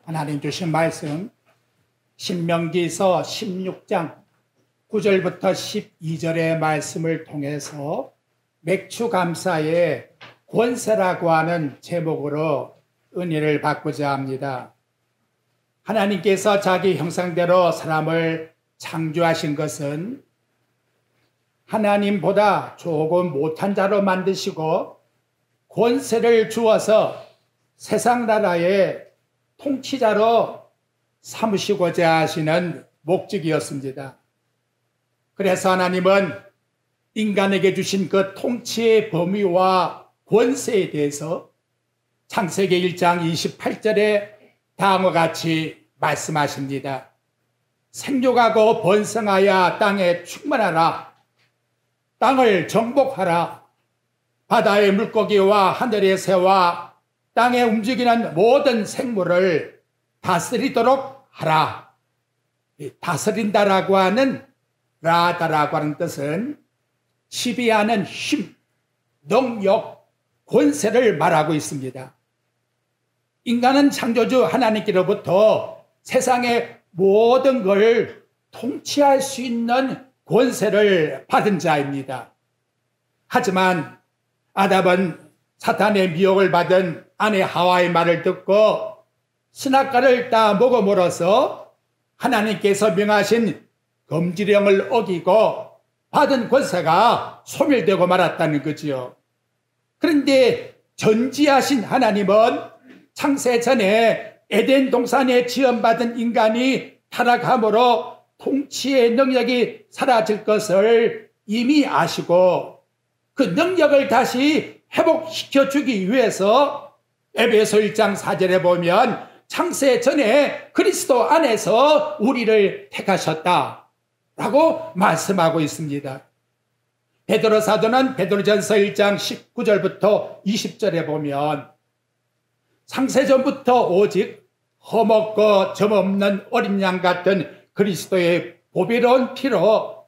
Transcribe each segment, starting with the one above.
하나님 주신 말씀 신명기서 16장 9절부터 12절의 말씀을 통해서 맥추감사의 권세라고 하는 제목으로 은혜를 받고자 합니다. 하나님께서 자기 형상대로 사람을 창조하신 것은 하나님보다 조금 못한 자로 만드시고 권세를 주어서 세상 나라의 통치자로 삼으시고자 하시는 목적이었습니다. 그래서 하나님은 인간에게 주신 그 통치의 범위와 권세에 대해서 창세기 1장 28절에 다음과 같이 말씀하십니다. 생육하고 번성하여 땅에 충만하라. 땅을 정복하라. 바다의 물고기와 하늘의 새와 땅에 움직이는 모든 생물을 다스리도록 하라. 다스린다라고 하는 라다라고 하는 뜻은 지배하는 힘, 능력, 권세를 말하고 있습니다. 인간은 창조주 하나님께로부터 세상의 모든 걸 통치할 수 있는 권세를 받은 자입니다. 하지만 아담은 사탄의 미혹을 받은 아내 하와의 말을 듣고 선악과를 따 먹음으로써 하나님께서 명하신 금지령을 어기고 받은 권세가 소멸되고 말았다는 거지요. 그런데 전지하신 하나님은 창세 전에 에덴 동산에 지원받은 인간이 타락함으로 통치의 능력이 사라질 것을 이미 아시고 그 능력을 다시 회복시켜 주기 위해서 에베소 1장 4절에 보면 창세 전에 그리스도 안에서 우리를 택하셨다라고 말씀하고 있습니다. 베드로 사도는 베드로전서 1장 19절부터 20절에 보면 창세전부터 오직 험없고 점없는 어린 양 같은 그리스도의 보배로운 피로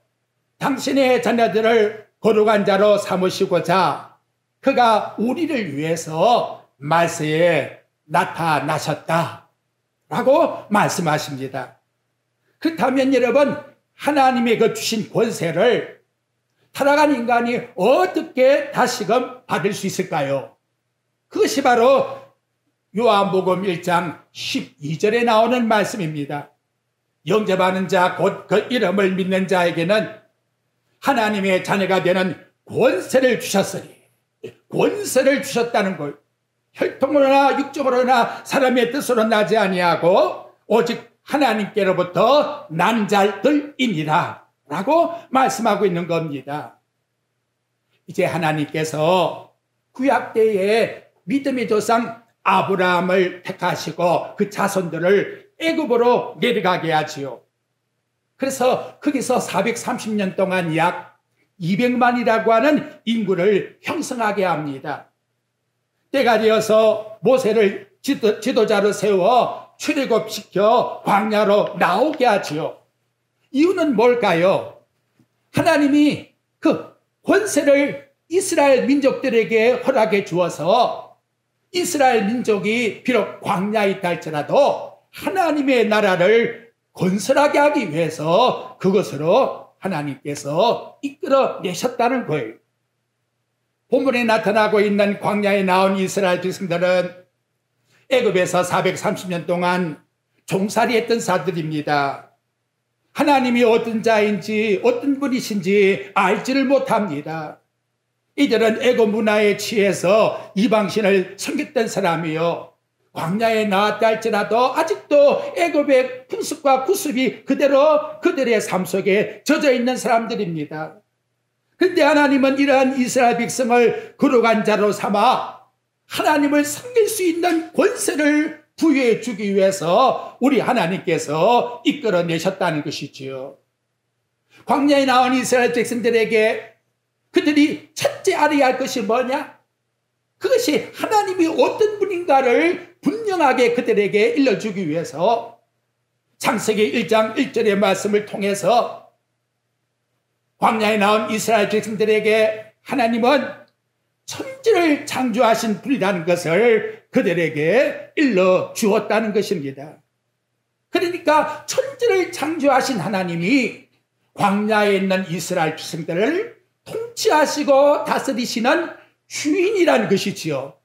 당신의 자녀들을 거룩한 자로 삼으시고자 그가 우리를 위해서 말세에 나타나셨다라고 말씀하십니다. 그렇다면 여러분, 하나님의 그 주신 권세를 타락한 인간이 어떻게 다시금 받을 수 있을까요? 그것이 바로 요한복음 1장 12절에 나오는 말씀입니다. 영접하는 자 곧 그 이름을 믿는 자에게는 하나님의 자녀가 되는 권세를 주셨으니, 권세를 주셨다는 걸 혈통으로나 육적으로나 사람의 뜻으로 나지 아니하고 오직 하나님께로부터 난 자들이니라 라고 말씀하고 있는 겁니다. 이제 하나님께서 구약 때에 믿음의 조상 아브라함을 택하시고 그 자손들을 애굽으로 내려가게 하지요. 그래서 거기서 430년 동안 약 200만이라고 하는 인구를 형성하게 합니다. 때가 되어서 모세를 지도자로 세워 출애굽시켜 광야로 나오게 하지요. 이유는 뭘까요? 하나님이 그 권세를 이스라엘 민족들에게 허락해 주어서 이스라엘 민족이 비록 광야에 있다 할지라도 하나님의 나라를 건설하게 하기 위해서 그것으로 하나님께서 이끌어내셨다는 거예요. 본문에 나타나고 있는 광야에 나온 이스라엘 백성들은 애굽에서 430년 동안 종살이했던 자들입니다. 하나님이 어떤 자인지 어떤 분이신지 알지를 못합니다. 이들은 애굽 문화에 취해서 이방신을 섬겼던 사람이요, 광야에 나왔다 할지라도 아직도 애굽의 풍습과 구습이 그대로 그들의 삶 속에 젖어 있는 사람들입니다. 그런데 하나님은 이러한 이스라엘 백성을 거룩한 자로 삼아 하나님을 섬길 수 있는 권세를 부여해 주기 위해서 우리 하나님께서 이끌어내셨다는 것이지요. 광야에 나온 이스라엘 백성들에게 그들이 첫째 알아야 할 것이 뭐냐? 그것이 하나님이 어떤 분인가를 분명하게 그들에게 일러주기 위해서 창세기 1장 1절의 말씀을 통해서 광야에 나온 이스라엘 백성들에게 하나님은 천지를 창조하신 분이라는 것을 그들에게 일러 주었다는 것입니다. 그러니까 천지를 창조하신 하나님이 광야에 있는 이스라엘 백성들을 통치하시고 다스리시는 주인이라는 것이지요.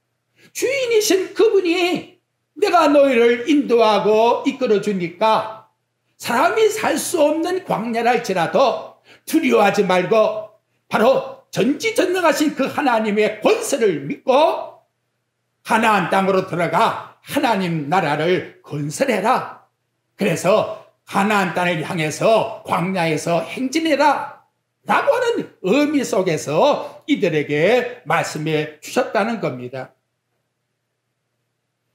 주인이신 그분이 내가 너희를 인도하고 이끌어 주니까 사람이 살 수 없는 광야랄지라도 두려워하지 말고 바로 전지전능하신 그 하나님의 권세를 믿고 가나안 땅으로 들어가 하나님 나라를 건설해라. 그래서 가나안 땅을 향해서 광야에서 행진해라 라고 하는 의미 속에서 이들에게 말씀해 주셨다는 겁니다.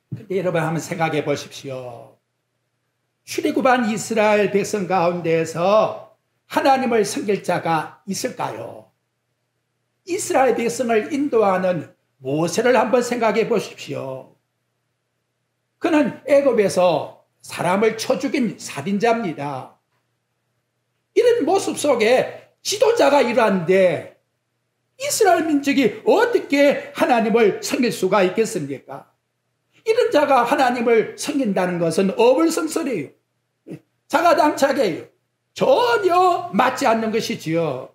근데 여러분 한번 생각해 보십시오. 출애굽한 이스라엘 백성 가운데에서 하나님을 섬길 자가 있을까요? 이스라엘 백성을 인도하는 모세를 한번 생각해 보십시오. 그는 애굽에서 사람을 쳐 죽인 살인자입니다. 이런 모습 속에 지도자가 일어났는데 이스라엘 민족이 어떻게 하나님을 섬길 수가 있겠습니까? 이런 자가 하나님을 섬긴다는 것은 어불성설이에요. 자가당착이에요. 전혀 맞지 않는 것이지요.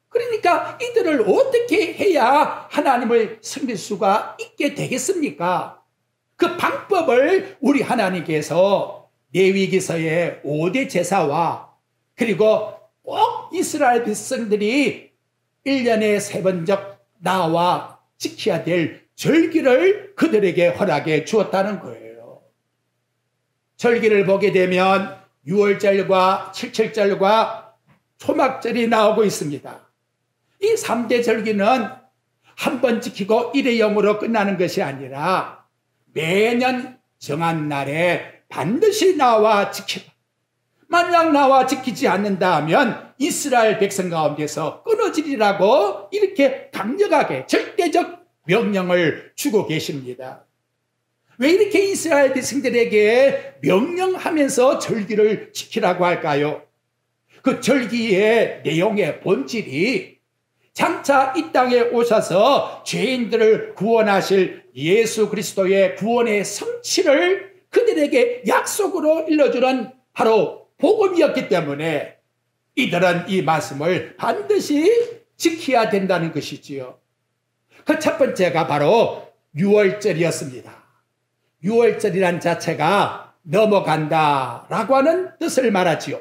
그러니까 이들을 어떻게 해야 하나님을 섬길 수가 있게 되겠습니까? 그 방법을 우리 하나님께서 레위기서의 5대 제사와 그리고 꼭 이스라엘 백성들이 1년에 3번적 나와 지켜야 될 절기를 그들에게 허락해 주었다는 거예요. 절기를 보게 되면 6월절과 7철절과 초막절이 나오고 있습니다. 이 3대 절기는 한 번 지키고 일회용으로 끝나는 것이 아니라 매년 정한 날에 반드시 나와 지키라. 만약 나와 지키지 않는다 하면 이스라엘 백성 가운데서 끊어지리라고 이렇게 강력하게 절대적 명령을 주고 계십니다. 왜 이렇게 이스라엘 백성들에게 명령하면서 절기를 지키라고 할까요? 그 절기의 내용의 본질이 장차 이 땅에 오셔서 죄인들을 구원하실 예수 그리스도의 구원의 성취를 그들에게 약속으로 일러주는 바로 복음이었기 때문에 이들은 이 말씀을 반드시 지켜야 된다는 것이지요. 그 첫 번째가 바로 6월절이었습니다. 6월절이란 자체가 넘어간다라고 하는 뜻을 말하지요.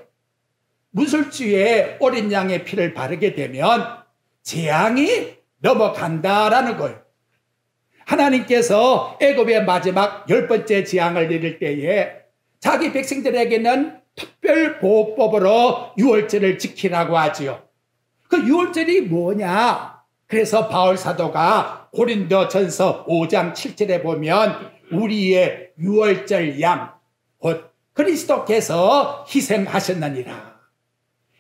무술주에 어린 양의 피를 바르게 되면 재앙이 넘어간다라는 거예요. 하나님께서 애굽의 마지막 10번째 재앙을 내릴 때에 자기 백성들에게는 특별 보호법으로 6월절을 지키라고 하지요. 그 6월절이 뭐냐? 그래서 바울 사도가 고린도전서 5장 7절에 보면 우리의 6월절 양 곧 그리스도께서 희생하셨느니라.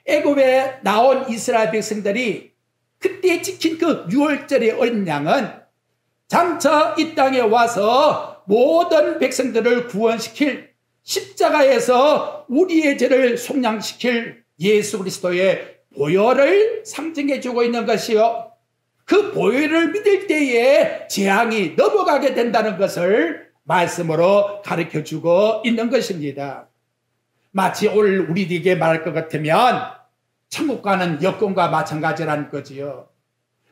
애굽에 나온 이스라엘 백성들이 그때 지킨 그 6월절의 어린 양은 장차 이 땅에 와서 모든 백성들을 구원시킬 십자가에서 우리의 죄를 속량시킬 예수 그리스도의 보혈을 상징해 주고 있는 것이요. 그 보혈을 믿을 때에 재앙이 넘어가게 된다는 것을 말씀으로 가르쳐 주고 있는 것입니다. 마치 오늘 우리에게 말할 것 같으면 천국 가는 여권과 마찬가지라는 거지요.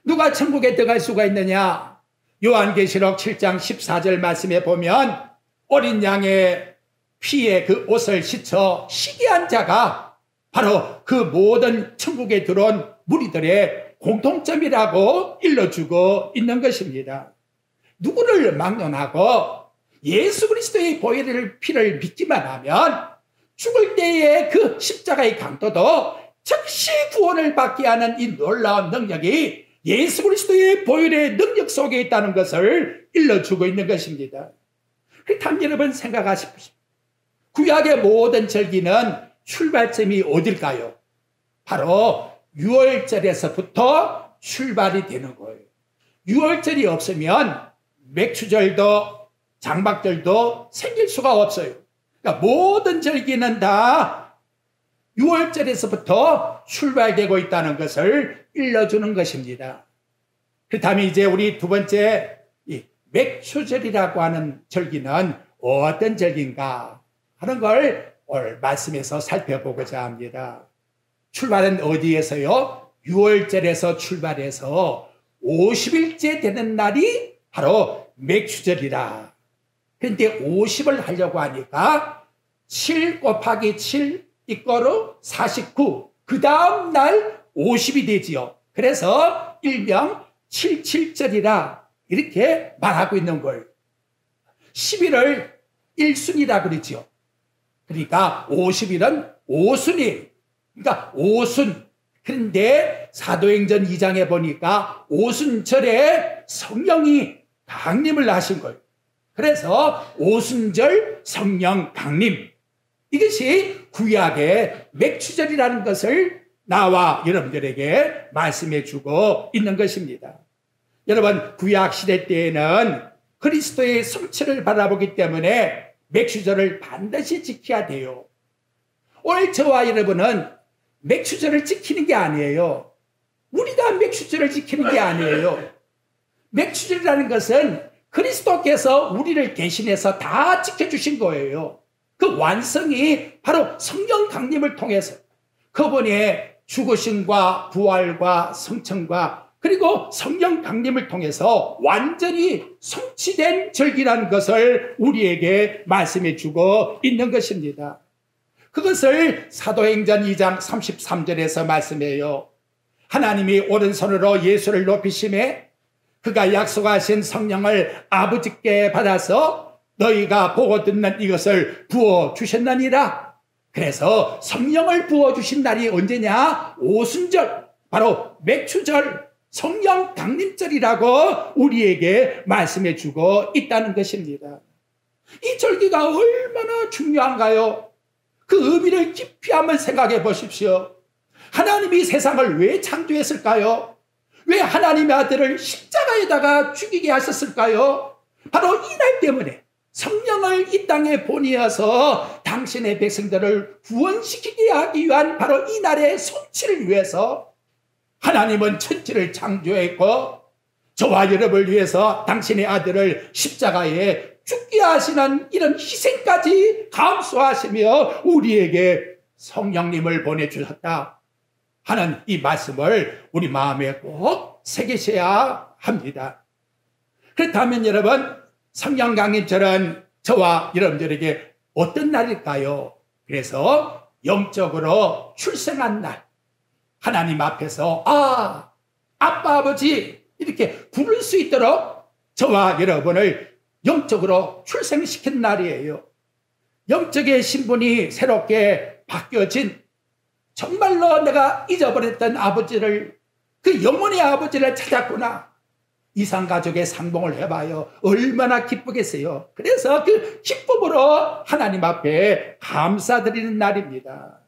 누가 천국에 들어갈 수가 있느냐? 요한계시록 7장 14절 말씀에 보면 어린 양의 피에 그 옷을 씻어 시기한 자가 바로 그 모든 천국에 들어온 무리들의 공통점이라고 일러주고 있는 것입니다. 누구를 막론하고 예수 그리스도의 보혈의 피를 믿기만 하면 죽을 때의 그 십자가의 강도도 즉시 구원을 받게 하는 이 놀라운 능력이 예수 그리스도의 보혈의 능력 속에 있다는 것을 일러주고 있는 것입니다. 그렇다면 여러분 생각하십시오. 구약의 모든 절기는 출발점이 어딜까요? 바로 6월절에서부터 출발이 되는 거예요. 6월절이 없으면 맥추절도 장막절도 생길 수가 없어요. 그러니까 모든 절기는 다 6월절에서부터 출발되고 있다는 것을 일러주는 것입니다. 그렇다면 이제 우리 두 번째 이 맥추절이라고 하는 절기는 어떤 절기인가 하는 걸 오늘 말씀에서 살펴보고자 합니다. 출발은 어디에서요? 6월절에서 출발해서 50일째 되는 날이 바로 맥추절이라. 그런데 50을 하려고 하니까 7 곱하기 7 이거로 49. 그 다음 날 50이 되지요. 그래서 일명 77절이라 이렇게 말하고 있는 걸. 10일을 1순이라 그러지요. 그러니까 50일은 5순이. 그러니까 5순. 그런데 사도행전 2장에 보니까 5순절에 성령이 강림을 하신 거예요. 그래서 5순절 성령 강림. 이것이 구약의 맥추절이라는 것을 나와 여러분들에게 말씀해 주고 있는 것입니다. 여러분, 구약 시대 때에는 그리스도의 성체를 바라보기 때문에 맥추절을 반드시 지켜야 돼요. 오늘 저와 여러분은 맥추절을 지키는 게 아니에요. 우리가 맥추절을 지키는 게 아니에요. 맥추절이라는 것은 그리스도께서 우리를 대신해서 다 지켜주신 거예요. 그 완성이 바로 성령 강림을 통해서 그분의 죽으심과 부활과 성천과 그리고 성령 강림을 통해서 완전히 성취된 절기라는 것을 우리에게 말씀해 주고 있는 것입니다. 그것을 사도행전 2장 33절에서 말씀해요. 하나님이 오른손으로 예수를 높이심에 그가 약속하신 성령을 아버지께 받아서 너희가 보고 듣는 이것을 부어주셨느니라. 그래서 성령을 부어주신 날이 언제냐? 오순절, 바로 맥추절, 성령 강림절이라고 우리에게 말씀해 주고 있다는 것입니다. 이 절기가 얼마나 중요한가요? 그 의미를 깊이 한번 생각해 보십시오. 하나님이 세상을 왜 창조했을까요? 왜 하나님의 아들을 십자가에다가 죽이게 하셨을까요? 바로 이 날 때문에 성령을 이 땅에 보내어서 당신의 백성들을 구원시키게 하기 위한 바로 이 날의 성취를 위해서 하나님은 천지를 창조했고 저와 여러분을 위해서 당신의 아들을 십자가에 죽게 하시는 이런 희생까지 감수하시며 우리에게 성령님을 보내주셨다 하는 이 말씀을 우리 마음에 꼭 새기셔야 합니다. 그렇다면 여러분, 성령 강림절은 저와 여러분들에게 어떤 날일까요? 그래서 영적으로 출생한 날, 하나님 앞에서 아빠 아버지 이렇게 부를 수 있도록 저와 여러분을 영적으로 출생시킨 날이에요. 영적의 신분이 새롭게 바뀌어진, 정말로 내가 잊어버렸던 아버지를, 그 영혼의 아버지를 찾았구나. 이산가족의 상봉을 해봐요. 얼마나 기쁘겠어요. 그래서 그 기쁨으로 하나님 앞에 감사드리는 날입니다.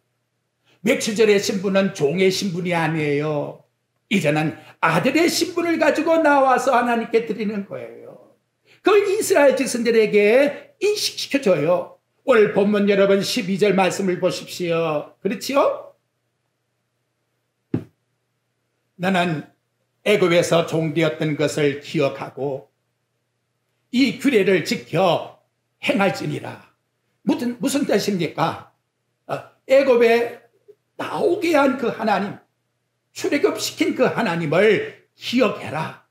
맥추절의 신분은 종의 신분이 아니에요. 이제는 아들의 신분을 가지고 나와서 하나님께 드리는 거예요. 그걸 이스라엘 백성들에게 인식시켜줘요. 오늘 본문 여러분 12절 말씀을 보십시오. 그렇지요? 나는 애굽에서 종되었던 것을 기억하고 이 규례를 지켜 행할지니라. 무슨 뜻입니까? 애굽에 나오게 한 그 하나님, 출애굽시킨 그 하나님을 기억해라.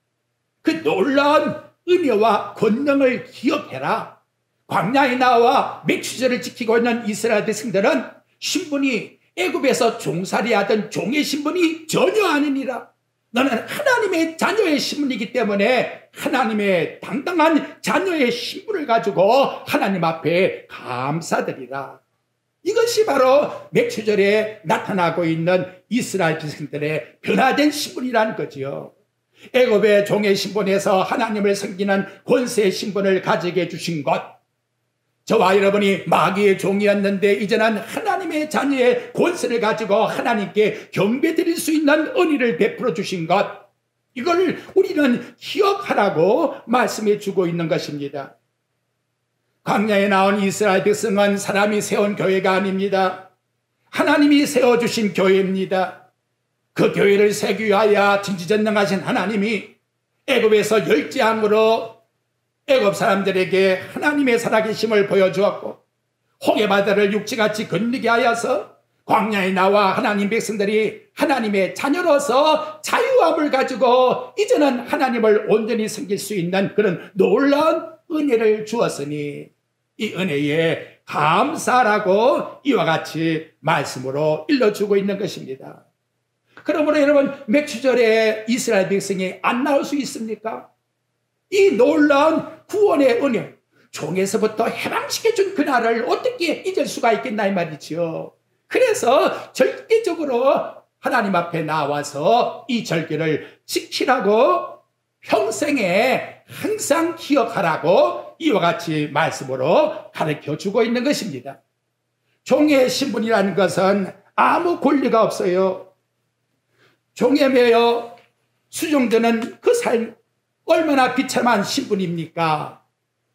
그 놀라운 은혜와 권능을 기억해라. 광야에 나와 맥추절을 지키고 있는 이스라엘 백성들은 신분이 애굽에서 종살이하던 종의 신분이 전혀 아니니라. 너는 하나님의 자녀의 신분이기 때문에 하나님의 당당한 자녀의 신분을 가지고 하나님 앞에 감사드리라. 이것이 바로 맥추절에 나타나고 있는 이스라엘 백성들의 변화된 신분이라는 거지요. 애굽의 종의 신분에서 하나님을 섬기는 권세의 신분을 가지게 해주신 것, 저와 여러분이 마귀의 종이었는데 이제는 하나님의 자녀의 권세를 가지고 하나님께 경배드릴 수 있는 은혜를 베풀어 주신 것, 이걸 우리는 기억하라고 말씀해 주고 있는 것입니다. 광야에 나온 이스라엘 백성은 사람이 세운 교회가 아닙니다. 하나님이 세워주신 교회입니다. 그 교회를 세기 위하여 진지전능하신 하나님이 애굽에서 열지함으로 애굽 사람들에게 하나님의 살아계심을 보여주었고, 홍해바다를 육지같이 건너게 하여서 광야에 나와 하나님 백성들이 하나님의 자녀로서 자유함을 가지고 이제는 하나님을 온전히 섬길 수 있는 그런 놀라운 은혜를 주었으니 이 은혜에 감사라고 이와 같이 말씀으로 일러주고 있는 것입니다. 그러므로 여러분, 맥추절에 이스라엘 백성이 안 나올 수 있습니까? 이 놀라운 구원의 은혜, 종에서부터 해방시켜준 그날을 어떻게 잊을 수가 있겠나 이 말이죠. 그래서 절대적으로 하나님 앞에 나와서 이 절기를 지키라고, 평생에 항상 기억하라고 이와 같이 말씀으로 가르쳐주고 있는 것입니다. 종의 신분이라는 것은 아무 권리가 없어요. 종에 매여 수종드는 그 삶, 얼마나 비참한 신분입니까?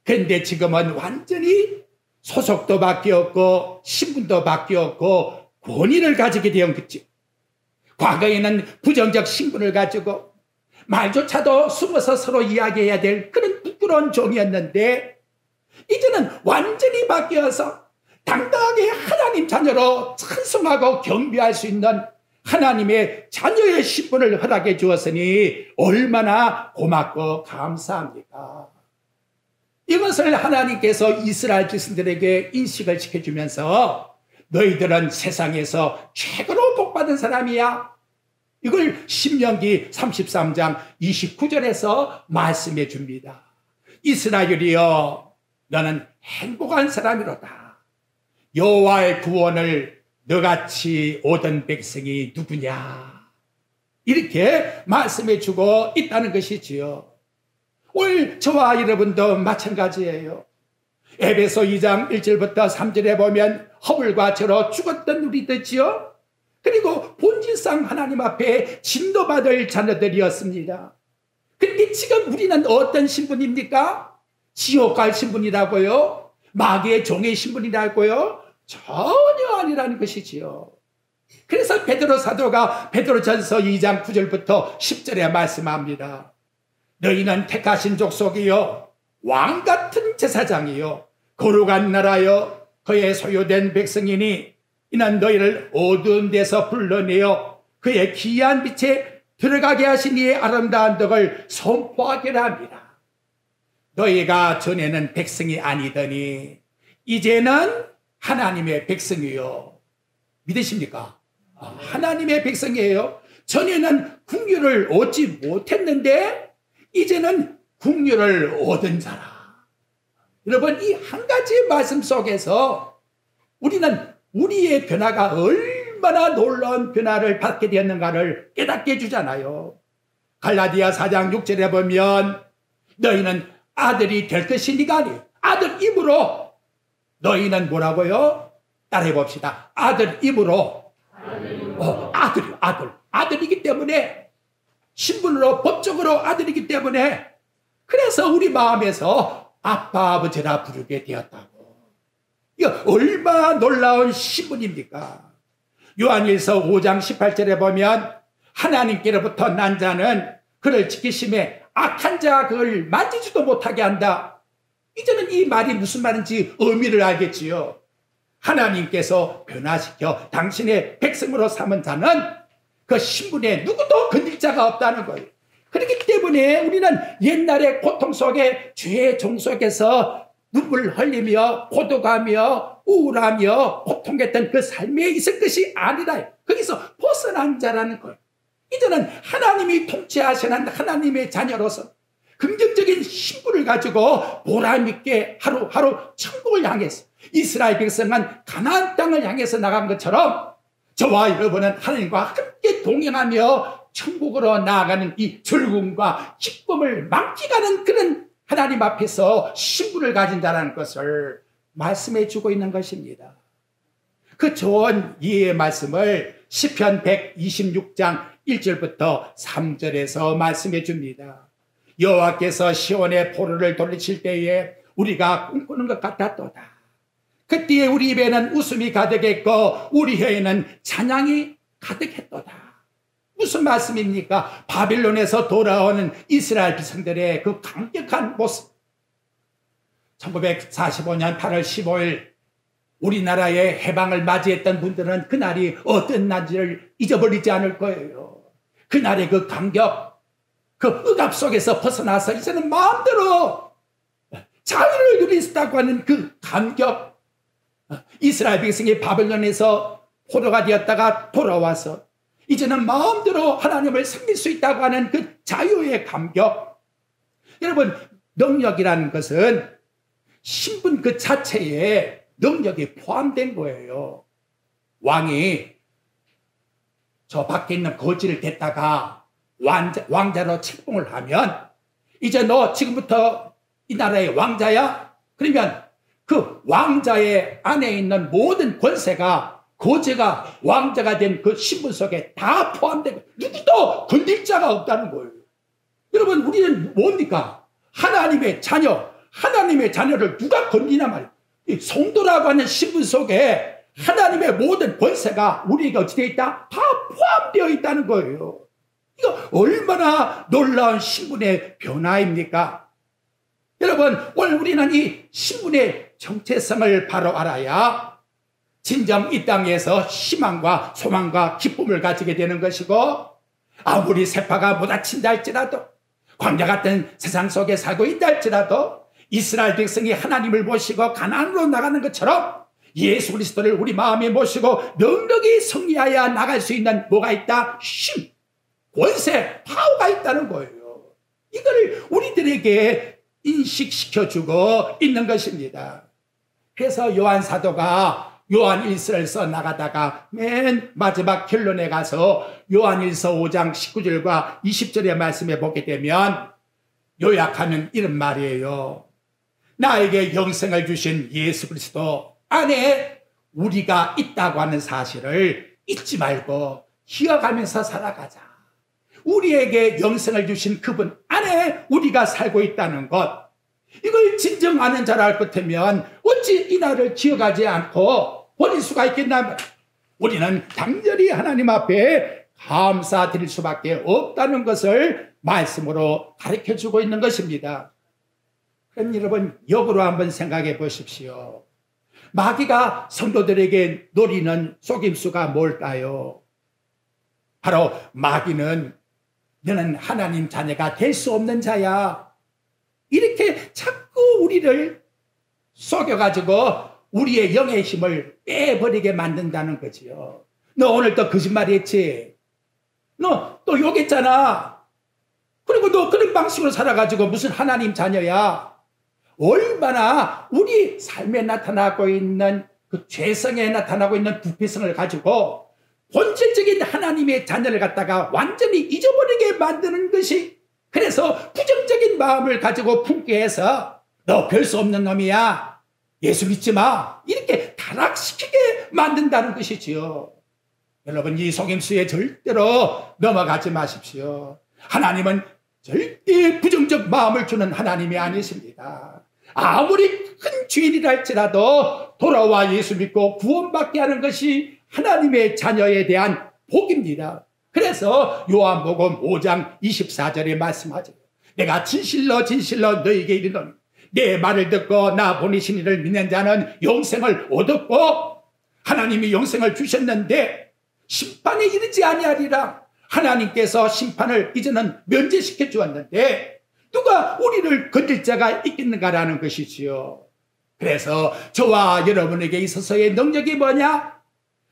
그런데 지금은 완전히 소속도 바뀌었고 신분도 바뀌었고 권위를 가지게 되었겠죠. 과거에는 부정적 신분을 가지고 말조차도 숨어서 서로 이야기해야 될 그런 부끄러운 종이었는데, 이제는 완전히 바뀌어서 당당하게 하나님 자녀로 찬송하고 경배할 수 있는 하나님의 자녀의 신분을 허락해 주었으니 얼마나 고맙고 감사합니까? 이것을 하나님께서 이스라엘 백성들에게 인식을 시켜주면서 너희들은 세상에서 최고로 복받은 사람이야, 이걸 신명기 33장 29절에서 말씀해 줍니다. 이스라엘이여, 너는 행복한 사람이로다. 여호와의 구원을 너같이 얻은 백성이 누구냐, 이렇게 말씀해 주고 있다는 것이지요. 오늘 저와 여러분도 마찬가지예요. 에베소 2장 1절부터 3절에 보면 허물과 죄로 죽었던 우리들지요, 그리고 본질상 하나님 앞에 진노받을 자녀들이었습니다. 그런데 지금 우리는 어떤 신분입니까? 지옥 갈 신분이라고요? 마귀의 종의 신분이라고요? 전혀 아니라는 것이지요. 그래서 베드로 사도가 베드로전서 2장 9절부터 10절에 말씀합니다. 너희는 택하신 족속이요, 왕같은 제사장이요, 거룩한 나라요, 그의 소유된 백성이니 이는 너희를 어두운 데서 불러내어 그의 기이한 빛에 들어가게 하신 이의 아름다운 덕을 선포하기를 합니다. 너희가 전에는 백성이 아니더니 이제는 하나님의 백성이요. 믿으십니까? 하나님의 백성이에요. 전에는 국류를 얻지 못했는데 이제는 국류를 얻은 자라. 여러분, 이 한 가지 말씀 속에서 우리는 우리의 변화가 얼마나 놀라운 변화를 받게 되었는가를 깨닫게 해주잖아요. 갈라디아 4장 6절에 보면 너희는 아들이 될 것이니가 아니에요. 아들 입으로 너희는 뭐라고요? 따라해 봅시다. 아들 입으로. 아들이기 때문에, 신분으로 법적으로 아들이기 때문에, 그래서 우리 마음에서 아빠 아버지라 부르게 되었다고. 이거 얼마나 놀라운 신분입니까? 요한일서 5장 18절에 보면 하나님께로부터 난 자는 그를 지키심에 악한 자가 그걸 만지지도 못하게 한다. 이제는 이 말이 무슨 말인지 의미를 알겠지요. 하나님께서 변화시켜 당신의 백성으로 삼은 자는 그 신분에 누구도 건들 자가 없다는 거예요. 그렇기 때문에 우리는 옛날의 고통 속에, 죄의 종 속에서 눈물 흘리며 고독하며 우울하며 고통했던 그 삶에 있을 것이 아니라 거기서 벗어난 자라는 거예요. 이제는 하나님이 통치하시는 하나님의 자녀로서 긍정적인 신분을 가지고 보람있게 하루하루 천국을 향해서, 이스라엘 백성은 가나안 땅을 향해서 나간 것처럼 저와 여러분은 하나님과 함께 동행하며 천국으로 나아가는 이 즐거움과 기쁨을 만끽하는 그런 하나님 앞에서 신분을 가진 자라는 것을 말씀해 주고 있는 것입니다. 그 좋은 이해의 말씀을 시편 126장 1절부터 3절에서 말씀해 줍니다. 여호와께서 시온의 포로를 돌리실 때에 우리가 꿈꾸는 것 같았도다. 그때에 우리 입에는 웃음이 가득했고 우리 혀에는 찬양이 가득했도다. 무슨 말씀입니까? 바빌론에서 돌아오는 이스라엘 백성들의 그 강력한 모습. 1945년 8월 15일 우리나라의 해방을 맞이했던 분들은 그날이 어떤 날인지를 잊어버리지 않을 거예요. 그날의 그 감격, 그 억압 속에서 벗어나서 이제는 마음대로 자유를 누릴 수 있다고 하는 그 감격. 이스라엘 백성이 바벨론에서 포로가 되었다가 돌아와서 이제는 마음대로 하나님을 섬길 수 있다고 하는 그 자유의 감격. 여러분, 능력이라는 것은 신분 그 자체에 능력이 포함된 거예요. 왕이 저 밖에 있는 거지를 댔다가 왕자로 책봉을 하면 이제 너 지금부터 이 나라의 왕자야? 그러면 그 왕자의 안에 있는 모든 권세가 거지가 왕자가 된 그 신분 속에 다 포함되고 누구도 건들 자가 없다는 거예요. 여러분, 우리는 뭡니까? 하나님의 자녀. 하나님의 자녀를 누가 건드리나 말이에요. 이 성도라고 하는 신분 속에 하나님의 모든 권세가 우리에게 어찌 되어 있다? 다 포함되어 있다는 거예요. 이거 얼마나 놀라운 신분의 변화입니까? 여러분, 오늘 우리는 이 신분의 정체성을 바로 알아야 진정 이 땅에서 희망과 소망과 기쁨을 가지게 되는 것이고, 아무리 세파가 몰아친다 할지라도, 광야 같은 세상 속에 살고 있다 할지라도 이스라엘 백성이 하나님을 모시고 가나안으로 나가는 것처럼 예수 그리스도를 우리 마음에 모시고 능력이 승리하여 나갈 수 있는 뭐가 있다? 힘, 권세, 파워가 있다는 거예요. 이걸 우리들에게 인식시켜주고 있는 것입니다. 그래서 요한 사도가 요한일서를 써 나가다가 맨 마지막 결론에 가서 요한일서 5장 19절과 20절의 말씀에 보게 되면 요약하는 이런 말이에요. 나에게 영생을 주신 예수 그리스도 안에 우리가 있다고 하는 사실을 잊지 말고 기억하면서 살아가자. 우리에게 영생을 주신 그분 안에 우리가 살고 있다는 것, 이걸 진정 아는 자라 할 것 같으면 어찌 이 날을 기억하지 않고 버릴 수가 있겠나. 우리는 당연히 하나님 앞에 감사드릴 수밖에 없다는 것을 말씀으로 가르쳐주고 있는 것입니다. 그럼 여러분, 역으로 한번 생각해 보십시오. 마귀가 성도들에게 노리는 속임수가 뭘까요? 바로 마귀는 너는 하나님 자녀가 될 수 없는 자야, 이렇게 자꾸 우리를 속여가지고 우리의 영의 힘을 빼버리게 만든다는 거지요. 너 오늘 또 거짓말했지? 너 또 욕했잖아. 그리고 너 그런 방식으로 살아가지고 무슨 하나님 자녀야? 얼마나 우리 삶에 나타나고 있는 그 죄성에 나타나고 있는 부패성을 가지고 본질적인 하나님의 자녀를 갖다가 완전히 잊어버리게 만드는 것이, 그래서 부정적인 마음을 가지고 품게 해서 너 별 수 없는 놈이야, 예수 믿지 마, 이렇게 타락시키게 만든다는 것이지요. 여러분, 이 속임수에 절대로 넘어가지 마십시오. 하나님은 절대 부정적 마음을 주는 하나님이 아니십니다. 아무리 큰 죄인이라 할지라도 돌아와 예수 믿고 구원받게 하는 것이 하나님의 자녀에 대한 복입니다. 그래서 요한복음 5장 24절에 말씀하죠. 내가 진실로 진실로 너희에게 이르노니 내 말을 듣고 나 보내신 이를 믿는 자는 영생을 얻었고 하나님이 영생을 주셨는데 심판에 이르지 아니하리라. 하나님께서 심판을 이제는 면제시켜 주었는데 누가 우리를 건질 자가 있겠는가라는 것이지요. 그래서 저와 여러분에게 있어서의 능력이 뭐냐?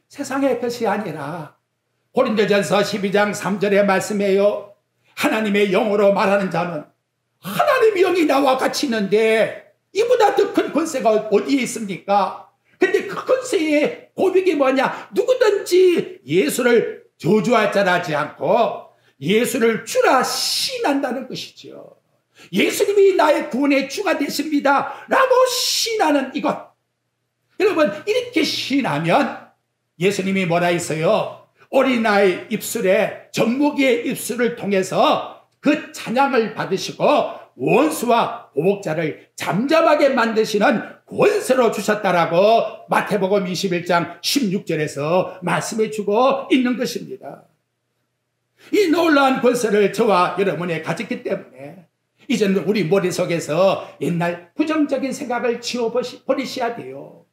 세상의 것이 아니라 고린도전서 12장 3절의 말씀이에요. 하나님의 영으로 말하는 자는 하나님의 영이 나와 같이 있는데 이보다 더 큰 권세가 어디에 있습니까? 근데 그 권세의 고백이 뭐냐? 누구든지 예수를 저주할 자라 하지 않고 예수를 주라 시인한다는 것이죠. 예수님이 나의 구원의 주가 되십니다 라고 시인하는 이것. 여러분, 이렇게 시인하면 예수님이 뭐라 했어요? 어린아이 입술에 젖먹이의 입술을 통해서 그 찬양을 받으시고 원수와 보복자를 잠잠하게 만드시는 권세로 주셨다라고 마태복음 21장 16절에서 말씀해 주고 있는 것입니다. 이 놀라운 권세를 저와 여러분이 가졌기 때문에 이제는 우리 머릿속에서 옛날 부정적인 생각을 지워버리셔야 돼요.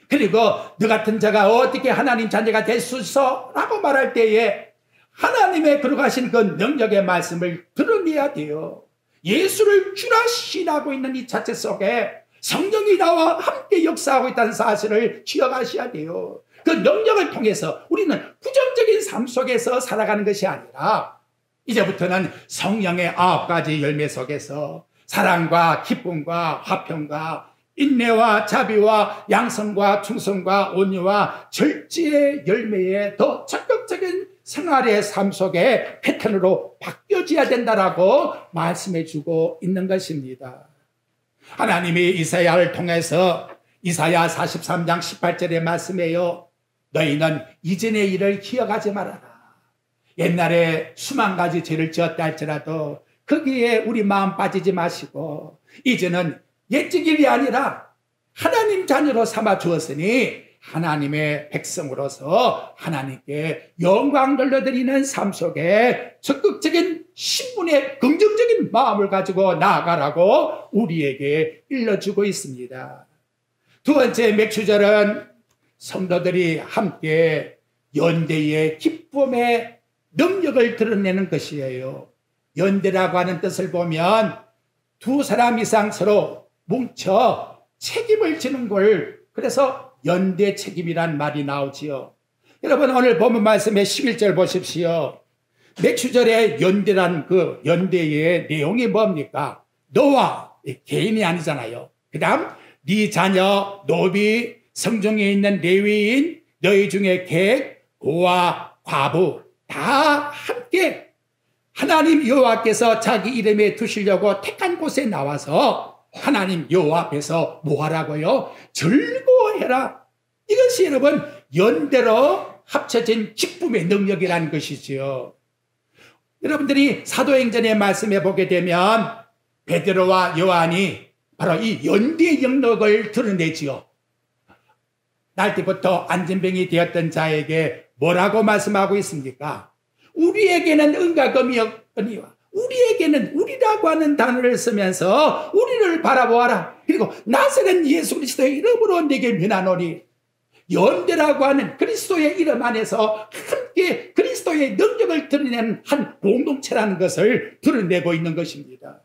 그리고 너 같은 자가 어떻게 하나님 자녀가 될 수 있어? 라고 말할 때에 하나님의 거룩하신 그 능력의 말씀을 드러내야 돼요. 예수를 주라 신하고 있는 이 자체 속에 성령이 나와 함께 역사하고 있다는 사실을 기억하셔야 돼요. 그 능력을 통해서 우리는 부정적인 삶 속에서 살아가는 것이 아니라 이제부터는 성령의 9가지 열매 속에서 사랑과 기쁨과 화평과 인내와 자비와 양성과 충성과 온유와 절제의 열매에 더 적극적인 생활의 삶 속에 패턴으로 바뀌어져야 된다라고 말씀해 주고 있는 것입니다. 하나님이 이사야를 통해서 이사야 43장 18절의 말씀에요. 너희는 이전의 일을 기억하지 말아라. 옛날에 수만 가지 죄를 지었다 할지라도 거기에 우리 마음 빠지지 마시고 이제는 옛적 일이 아니라 하나님 자녀로 삼아 주었으니 하나님의 백성으로서 하나님께 영광 돌려드리는 삶 속에 적극적인 신분의 긍정적인 마음을 가지고 나아가라고 우리에게 일러주고 있습니다. 두 번째 맥주절은 성도들이 함께 연대의 기쁨의 능력을 드러내는 것이에요. 연대라고 하는 뜻을 보면 두 사람 이상 서로 뭉쳐 책임을 지는 걸, 그래서 연대 책임이란 말이 나오지요. 여러분 오늘 본문 말씀의 11절 보십시오. 맥주절의 연대란 그 연대의 내용이 뭡니까? 너와 개인이 아니잖아요. 그 다음 네 자녀, 노비, 성중에 있는 레위인, 너희 중에 객, 고아, 과부 다 함께 하나님 여호와께서 자기 이름에 두시려고 택한 곳에 나와서 하나님 여호와 앞에서 뭐 하라고요? 즐거워해라. 이것이 여러분 연대로 합쳐진 기쁨의 능력이라는 것이지요. 여러분들이 사도행전의 말씀에 보게 되면 베드로와 요한이 바로 이 연대의 영역을 드러내지요. 날때부터 안진병이 되었던 자에게 뭐라고 말씀하고 있습니까? 우리에게는 은과 금이 없거니와 우리에게는 우리라고 하는 단어를 쓰면서 우리를 바라보아라. 그리고 나사렛 예수 그리스도의 이름으로 내게 면하노니 연대라고 하는 그리스도의 이름 안에서 함께 그리스도의 능력을 드러내는 한 공동체라는 것을 드러내고 있는 것입니다.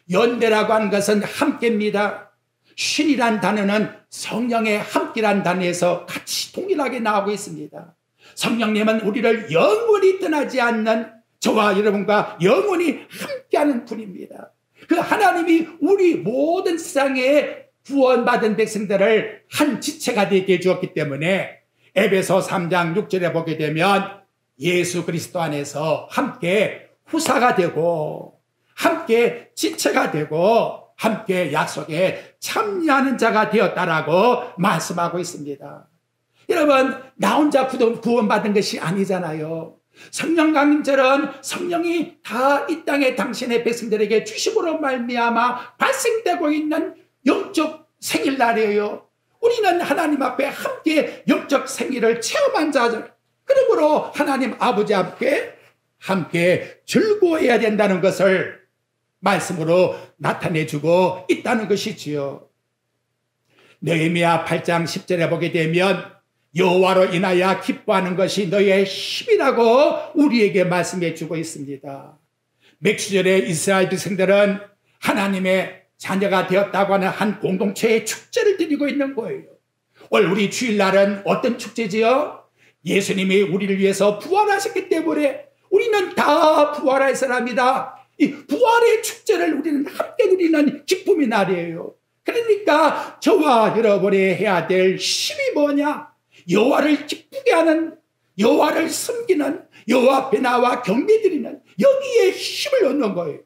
연대라고 하는 것은 함께입니다. 신이란 단어는 성령의 함께란 단어에서 같이 동일하게 나오고 있습니다. 성령님은 우리를 영원히 떠나지 않는 저와 여러분과 영원히 함께하는 분입니다. 그 하나님이 우리 모든 세상에 구원받은 백성들을 한 지체가 되게 해주었기 때문에 에베소 3장 6절에 보게 되면 예수 그리스도 안에서 함께 후사가 되고 함께 지체가 되고 함께 약속에 참여하는 자가 되었다라고 말씀하고 있습니다. 여러분 나 혼자 구원받은 것이 아니잖아요. 성령 강림절은 성령이 다 이 땅에 당신의 백성들에게 주심으로 말미암아 발생되고 있는 영적 생일날이에요. 우리는 하나님 앞에 함께 영적 생일을 체험한 자들, 그러므로 하나님 아버지 앞에 함께 즐거워해야 된다는 것을 말씀으로 나타내주고 있다는 것이지요. 느헤미야 8장 10절에 보게 되면 여호와로 인하여 기뻐하는 것이 너희의 힘이라고 우리에게 말씀해 주고 있습니다. 맥주절에 이스라엘 백성들은 하나님의 자녀가 되었다고 하는 한 공동체의 축제를 드리고 있는 거예요. 오늘 우리 주일날은 어떤 축제지요? 예수님이 우리를 위해서 부활하셨기 때문에 우리는 다 부활할 사람이다. 이 부활의 축제를 우리는 함께 누리는 기쁨의 날이에요. 그러니까 저와 여러분이 해야 될 힘이 뭐냐? 여호와를 기쁘게 하는, 여호와를 섬기는, 여호와 앞에 나와 경배드리는 여기에 힘을 얻는 거예요.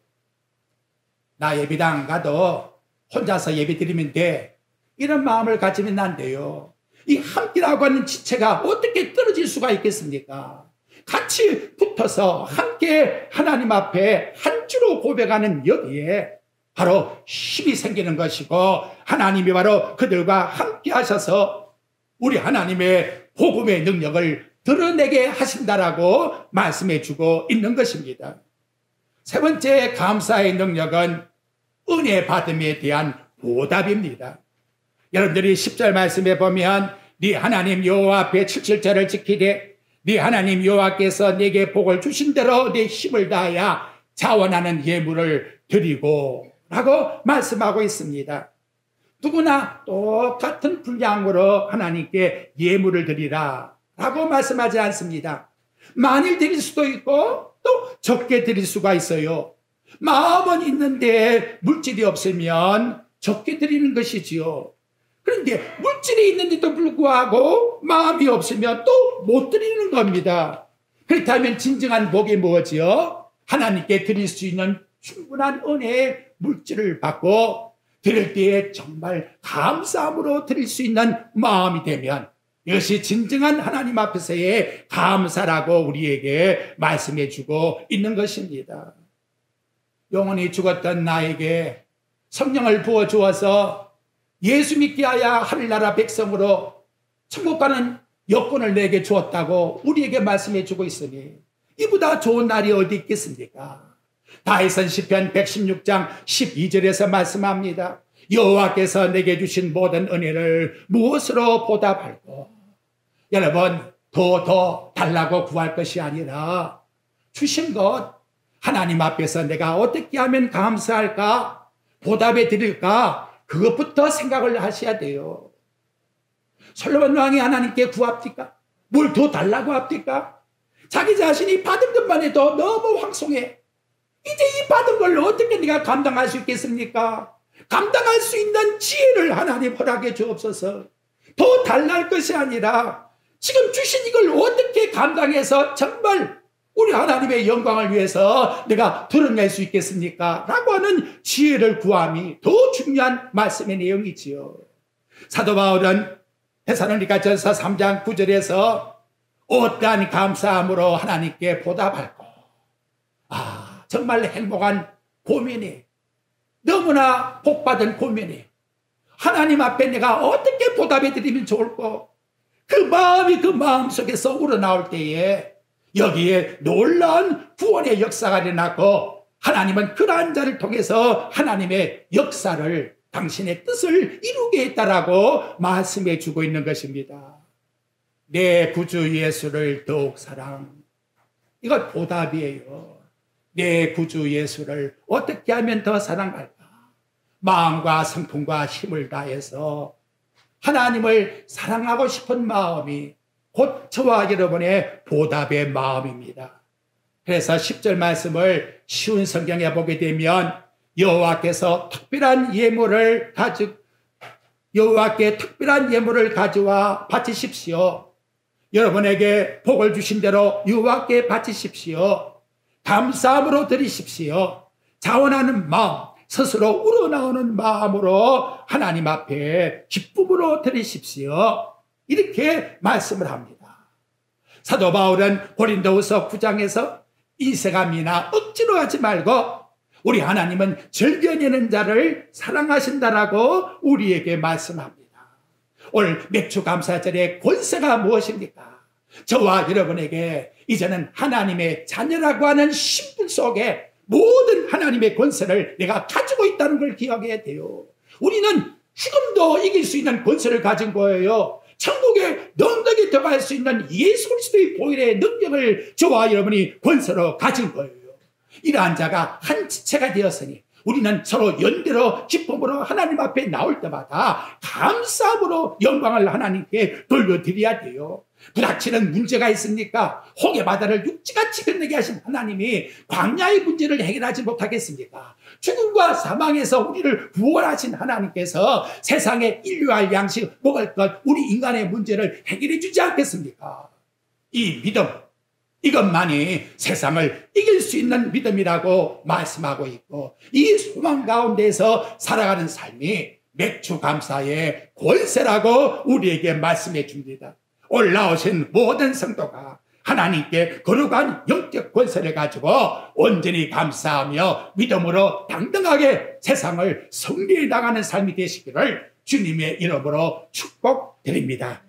나 예배당 가도 혼자서 예배드리면 돼, 이런 마음을 가지면 안 돼요. 이 함께라고 하는 지체가 어떻게 떨어질 수가 있겠습니까? 같이 붙어서 함께 하나님 앞에 한 주로 고백하는 여기에 바로 힘이 생기는 것이고, 하나님이 바로 그들과 함께 하셔서 우리 하나님의 복음의 능력을 드러내게 하신다라고 말씀해 주고 있는 것입니다. 세 번째 감사의 능력은 은혜 받음에 대한 보답입니다. 여러분들이 10절 말씀에 보면 네 하나님 여호와 앞에 77절을 지키되 네 하나님 여호와께서 네게 복을 주신 대로 네 힘을 다하여 자원하는 예물을 드리고 라고 말씀하고 있습니다. 누구나 똑같은 분량으로 하나님께 예물을 드리라 라고 말씀하지 않습니다. 많이 드릴 수도 있고 또 적게 드릴 수가 있어요. 마음은 있는데 물질이 없으면 적게 드리는 것이지요. 그런데 물질이 있는데도 불구하고 마음이 없으면 또 못 드리는 겁니다. 그렇다면 진정한 복이 무엇이요? 하나님께 드릴 수 있는 충분한 은혜의 물질을 받고 드릴 때에 정말 감사함으로 드릴 수 있는 마음이 되면 이것이 진정한 하나님 앞에서의 감사라고 우리에게 말씀해 주고 있는 것입니다. 영원히 죽었던 나에게 성령을 부어 주어서 예수 믿게 하여 하늘나라 백성으로 천국 가는 여권을 내게 주었다고 우리에게 말씀해 주고 있으니 이보다 좋은 날이 어디 있겠습니까? 다윗은 시편 116장 12절에서 말씀합니다. 여호와께서 내게 주신 모든 은혜를 무엇으로 보답할꼬? 여러분, 더 달라고 구할 것이 아니라 주신 것 하나님 앞에서 내가 어떻게 하면 감사할까? 보답해 드릴까? 그것부터 생각을 하셔야 돼요. 솔로몬 왕이 하나님께 구합니까? 뭘 더 달라고 합니까? 자기 자신이 받은 것만 해도 너무 황송해. 이제 이 받은 걸 어떻게 네가 감당할 수 있겠습니까? 감당할 수 있는 지혜를 하나님 허락해 주옵소서. 더 달랄 것이 아니라 지금 주신 이걸 어떻게 감당해서 정말 우리 하나님의 영광을 위해서 내가 드러낼 수 있겠습니까? 라고 하는 지혜를 구함이 더 중요한 말씀의 내용이지요. 사도 바울은 데살로니가전서 3장 9절에서 어떠한 감사함으로 하나님께 보답할까? 정말 행복한 고민이, 너무나 복받은 고민이 하나님 앞에 내가 어떻게 보답해 드리면 좋을까? 그 마음이 그 마음 속에서 우러나올 때에 여기에 놀라운 구원의 역사가 일어나고 하나님은 그러한 자를 통해서 하나님의 역사를 당신의 뜻을 이루게 했다라고 말씀해 주고 있는 것입니다. 내 구주 예수를 더욱 사랑. 이건 보답이에요. 내 구주 예수를 어떻게 하면 더 사랑할까? 마음과 성품과 힘을 다해서 하나님을 사랑하고 싶은 마음이 곧 저와 여러분의 보답의 마음입니다. 그래서 10절 말씀을 쉬운 성경에 보게 되면 여호와께 특별한 예물을 가져와 바치십시오. 여러분에게 복을 주신 대로 여호와께 바치십시오. 감사함으로 드리십시오. 자원하는 마음, 스스로 우러나오는 마음으로 하나님 앞에 기쁨으로 드리십시오. 이렇게 말씀을 합니다. 사도 바울은 고린도후서 9장에서 인색함이나 억지로 하지 말고 우리 하나님은 즐겨내는 자를 사랑하신다라고 우리에게 말씀합니다. 오늘 맥주 감사절의 권세가 무엇입니까? 저와 여러분에게 이제는 하나님의 자녀라고 하는 신분 속에 모든 하나님의 권세를 내가 가지고 있다는 걸 기억해야 돼요. 우리는 죽음도 이길 수 있는 권세를 가진 거예요. 천국에 넉넉히 들어갈 수 있는 예수 그리스도의 보혈의 능력을 저와 여러분이 권세로 가진 거예요. 이러한 자가 한 지체가 되었으니 우리는 서로 연대로 기쁨으로 하나님 앞에 나올 때마다 감사함으로 영광을 하나님께 돌려드려야 돼요. 부닥치는 문제가 있습니까? 홍해 바다를 육지같이 건너게 하신 하나님이 광야의 문제를 해결하지 못하겠습니까? 죽음과 사망에서 우리를 구원하신 하나님께서 세상에 인류할 양식, 먹을 것, 우리 인간의 문제를 해결해 주지 않겠습니까? 이 믿음, 이것만이 세상을 이길 수 있는 믿음이라고 말씀하고 있고, 이 소망 가운데서 살아가는 삶이 맥주 감사의 권세라고 우리에게 말씀해 줍니다. 올라오신 모든 성도가 하나님께 거룩한 영적 권세를 가지고 온전히 감사하며 믿음으로 당당하게 세상을 승리해 나가는 삶이 되시기를 주님의 이름으로 축복드립니다.